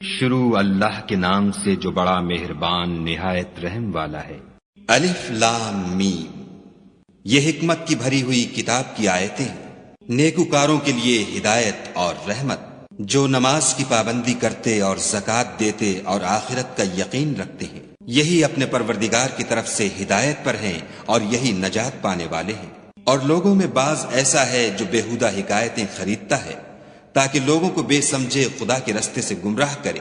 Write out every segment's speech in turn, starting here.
شروع اللہ کے نام سے جو بڑا مہربان نہایت رحم والا ہے۔ الف لام میم، یہ حکمت کی بھری ہوئی کتاب کی آیتیں ہیں، نیکوکاروں کے لیے ہدایت اور رحمت، جو نماز کی پابندی کرتے اور زکوٰۃ دیتے اور آخرت کا یقین رکھتے ہیں، یہی اپنے پروردگار کی طرف سے ہدایت پر ہیں اور یہی نجات پانے والے ہیں۔ اور لوگوں میں بعض ایسا ہے جو بیہودہ حکایتیں خریدتا ہے تاکہ لوگوں کو بے سمجھے خدا کے رستے سے گمراہ کرے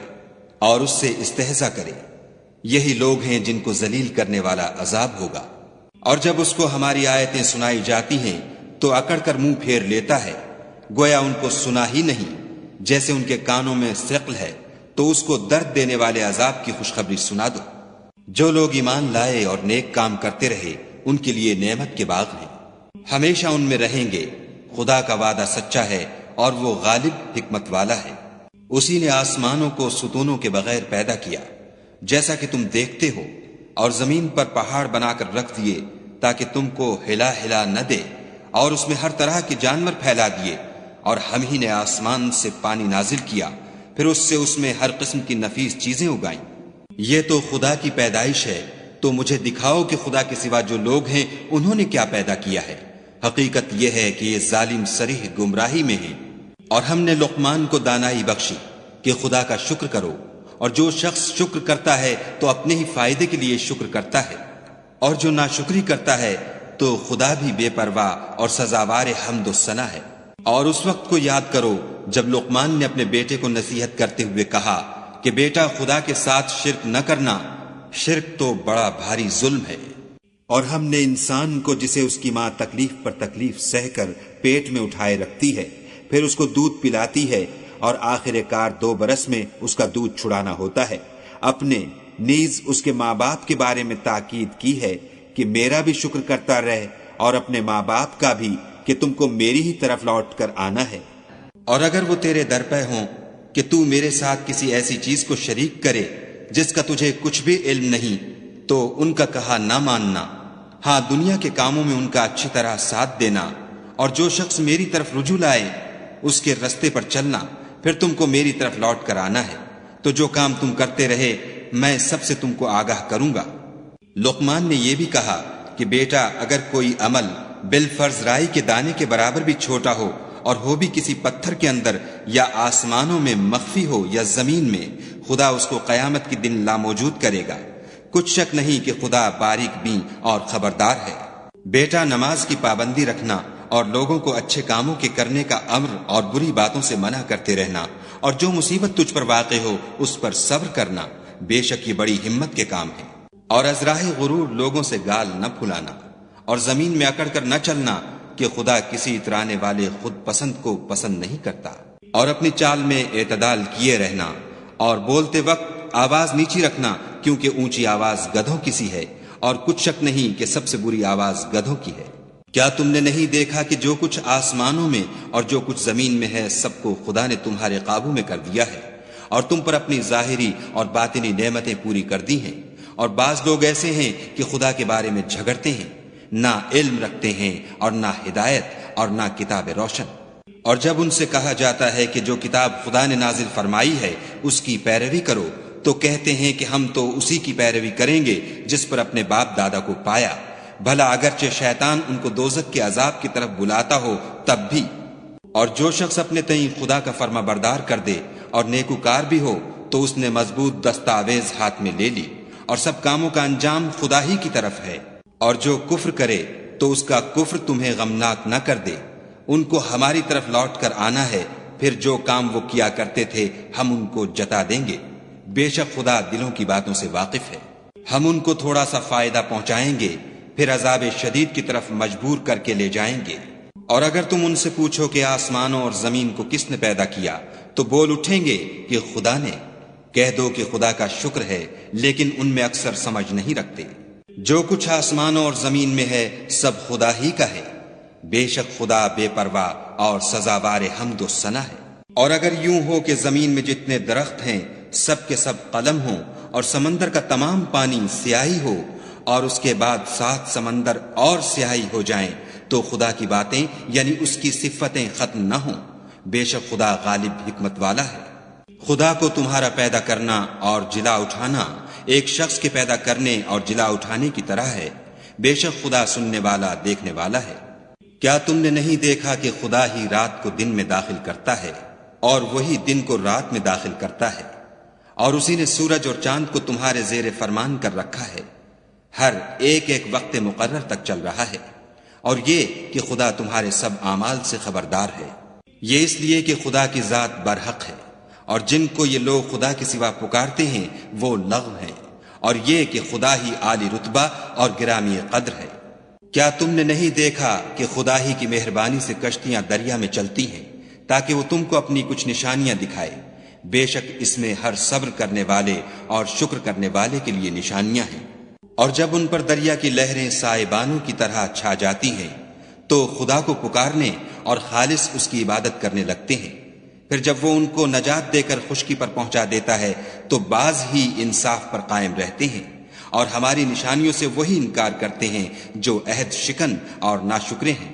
اور اس سے استہزاء کرے، یہی لوگ ہیں جن کو ذلیل کرنے والا عذاب ہوگا۔ اور جب اس کو ہماری آیتیں سنائی جاتی ہیں تو اکڑ کر منہ پھیر لیتا ہے، گویا ان کو سنا ہی نہیں، جیسے ان کے کانوں میں ثقل ہے، تو اس کو درد دینے والے عذاب کی خوشخبری سنا دو۔ جو لوگ ایمان لائے اور نیک کام کرتے رہے ان کے لیے نعمت کے باغ ہیں، ہمیشہ ان میں رہیں گے۔ خدا کا وعدہ سچا ہے اور وہ غالب حکمت والا ہے۔ اسی نے آسمانوں کو ستونوں کے بغیر پیدا کیا جیسا کہ تم دیکھتے ہو، اور زمین پر پہاڑ بنا کر رکھ دیے تاکہ تم کو ہلا ہلا نہ دے، اور اس میں ہر طرح کے جانور پھیلا دیے، اور ہم ہی نے آسمان سے پانی نازل کیا، پھر اس میں ہر قسم کی نفیس چیزیں اگائیں۔ یہ تو خدا کی پیدائش ہے، تو مجھے دکھاؤ کہ خدا کے سوا جو لوگ ہیں انہوں نے کیا پیدا کیا ہے۔ حقیقت یہ ہے کہ یہ ظالم صریح گمراہی میں ہیں۔ اور ہم نے لقمان کو دانائی بخشی کہ خدا کا شکر کرو، اور جو شخص شکر کرتا ہے تو اپنے ہی فائدے کے لیے شکر کرتا ہے، اور جو ناشکری کرتا ہے تو خدا بھی بے پرواہ اور سزاوار حمد و ثنا ہے۔ اور اس وقت کو یاد کرو جب لقمان نے اپنے بیٹے کو نصیحت کرتے ہوئے کہا کہ بیٹا خدا کے ساتھ شرک نہ کرنا، شرک تو بڑا بھاری ظلم ہے۔ اور ہم نے انسان کو جسے اس کی ماں تکلیف پر تکلیف سہ کر پیٹ میں اٹھائے رکھتی ہے، پھر اس کو دودھ پلاتی ہے، اور آخر کار 2 برس میں اس کا دودھ چھڑانا ہوتا ہے، اپنے نیز اس کے ماں باپ کے بارے میں تاکید کی ہے کہ میرا بھی شکر کرتا رہ، اور اپنے ماں باپ کا بھی کہ تم کو میری ہی طرف لوٹ کر آنا ہے۔ اور اگر وہ تیرے در پہ ہوں کہ تو میرے ساتھ کسی ایسی چیز کو شریک کرے جس کا تجھے کچھ بھی علم نہیں، تو ان کا کہا نہ ماننا، ہاں دنیا کے کاموں میں ان کا اچھی طرح ساتھ دینا، اور جو شخص میری طرف رجوع لائے اس کے رستے پر چلنا، پھر تم کو میری طرف لوٹ کر آنا ہے، تو جو کام تم کرتے رہے میں سب سے تم کو آگاہ کروں گا۔ لقمان نے یہ بھی کہا کہ بیٹا اگر کوئی عمل بالفرض رائی کے دانے کے برابر بھی چھوٹا ہو، اور ہو بھی کسی پتھر کے اندر یا آسمانوں میں مخفی ہو یا زمین میں، خدا اس کو قیامت کے دن لاموجود کرے گا۔ کچھ شک نہیں کہ خدا باریک بین اور خبردار ہے۔ بیٹا نماز کی پابندی رکھنا اور لوگوں کو اچھے کاموں کے کرنے کا امر اور بری باتوں سے منع کرتے رہنا، اور جو مصیبت تجھ پر واقع ہو اس پر صبر کرنا، بے شک یہ بڑی ہمت کے کام ہے۔ اور از راہ غرور لوگوں سے گال نہ پھلانا، اور زمین میں اکڑ کر نہ چلنا کہ خدا کسی اترانے والے خود پسند کو پسند نہیں کرتا۔ اور اپنی چال میں اعتدال کیے رہنا، اور بولتے وقت آواز نیچی رکھنا، کیونکہ اونچی آواز گدھوں کی سی ہے، اور کچھ شک نہیں کہ سب سے بری آواز گدھوں کی ہے۔ کیا تم نے نہیں دیکھا کہ جو کچھ آسمانوں میں اور جو کچھ زمین میں ہے سب کو خدا نے تمہارے قابو میں کر دیا ہے، اور تم پر اپنی ظاہری اور باطنی نعمتیں پوری کر دی ہیں۔ اور بعض لوگ ایسے ہیں کہ خدا کے بارے میں جھگڑتے ہیں، نہ علم رکھتے ہیں اور نہ ہدایت اور نہ کتاب روشن۔ اور جب ان سے کہا جاتا ہے کہ جو کتاب خدا نے نازل فرمائی ہے اس کی پیروی کرو، تو کہتے ہیں کہ ہم تو اسی کی پیروی کریں گے جس پر اپنے باپ دادا کو پایا، بھلا اگرچہ شیطان ان کو دوزخ کے عذاب کی طرف بلاتا ہو تب بھی۔ اور جو شخص اپنے تئیں خدا کا فرما بردار کر دے اور نیکوکار بھی ہو تو اس نے مضبوط دستاویز ہاتھ میں لے لی، اور سب کاموں کا انجام خدا ہی کی طرف ہے۔ اور جو کفر کرے تو اس کا کفر تمہیں غمناک نہ کر دے، ان کو ہماری طرف لوٹ کر آنا ہے، پھر جو کام وہ کیا کرتے تھے ہم ان کو جتا دیں گے۔ بے شک خدا دلوں کی باتوں سے واقف ہے۔ ہم ان کو تھوڑا سا فائدہ پہنچائیں گے، پھر عذاب شدید کی طرف مجبور کر کے لے جائیں گے۔ اور اگر تم ان سے پوچھو کہ آسمانوں اور زمین کو کس نے پیدا کیا، تو بول اٹھیں گے کہ خدا نے۔ کہہ دو کہ خدا کا شکر ہے، لیکن ان میں اکثر سمجھ نہیں رکھتے۔ جو کچھ آسمانوں اور زمین میں ہے سب خدا ہی کا ہے، بے شک خدا بے پرواہ اور سزاوار حمد و ثنا ہے۔ اور اگر یوں ہو کہ زمین میں جتنے درخت ہیں سب کے سب قلم ہوں، اور سمندر کا تمام پانی سیاہی ہو، اور اس کے بعد 7 سمندر اور سیاہی ہو جائیں، تو خدا کی باتیں یعنی اس کی صفتیں ختم نہ ہوں۔ بے شک خدا غالب حکمت والا ہے۔ خدا کو تمہارا پیدا کرنا اور جلا اٹھانا ایک شخص کے پیدا کرنے اور جلا اٹھانے کی طرح ہے۔ بے شک خدا سننے والا دیکھنے والا ہے۔ کیا تم نے نہیں دیکھا کہ خدا ہی رات کو دن میں داخل کرتا ہے اور وہی دن کو رات میں داخل کرتا ہے، اور اسی نے سورج اور چاند کو تمہارے زیر فرمان کر رکھا ہے، ہر ایک ایک وقت مقرر تک چل رہا ہے، اور یہ کہ خدا تمہارے سب اعمال سے خبردار ہے۔ یہ اس لیے کہ خدا کی ذات برحق ہے، اور جن کو یہ لوگ خدا کے سوا پکارتے ہیں وہ لغو ہیں، اور یہ کہ خدا ہی عالی رتبہ اور گرامی قدر ہے۔ کیا تم نے نہیں دیکھا کہ خدا ہی کی مہربانی سے کشتیاں دریا میں چلتی ہیں تاکہ وہ تم کو اپنی کچھ نشانیاں دکھائے؟ بے شک اس میں ہر صبر کرنے والے اور شکر کرنے والے کے لیے نشانیاں ہیں۔ اور جب ان پر دریا کی لہریں سائبانوں کی طرح چھا جاتی ہیں تو خدا کو پکارنے اور خالص اس کی عبادت کرنے لگتے ہیں۔ پھر جب وہ ان کو نجات دے کر خشکی پر پہنچا دیتا ہے تو بعض ہی انصاف پر قائم رہتے ہیں، اور ہماری نشانیوں سے وہی انکار کرتے ہیں جو عہد شکن اور ناشکرے ہیں۔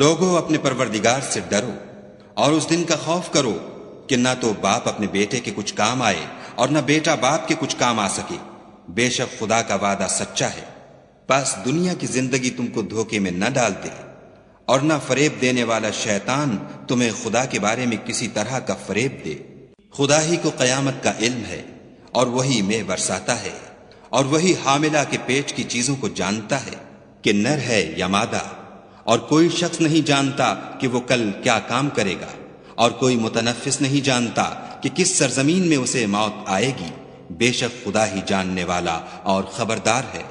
لوگوں اپنے پروردگار سے ڈرو اور اس دن کا خوف کرو کہ نہ تو باپ اپنے بیٹے کے کچھ کام آئے اور نہ بیٹا باپ کے کچھ کام آ سکے۔ بے شک خدا کا وعدہ سچا ہے۔ بس دنیا کی زندگی تم کو دھوکے میں نہ ڈال دے، اور نہ فریب دینے والا شیطان تمہیں خدا کے بارے میں کسی طرح کا فریب دے۔ خدا ہی کو قیامت کا علم ہے، اور وہی مے برساتا ہے، اور وہی حاملہ کے پیٹ کی چیزوں کو جانتا ہے کہ نر ہے یا مادہ، اور کوئی شخص نہیں جانتا کہ وہ کل کیا کام کرے گا، اور کوئی متنفس نہیں جانتا کہ کس سرزمین میں اسے موت آئے گی۔ بے شک خدا ہی جاننے والا اور خبردار ہے۔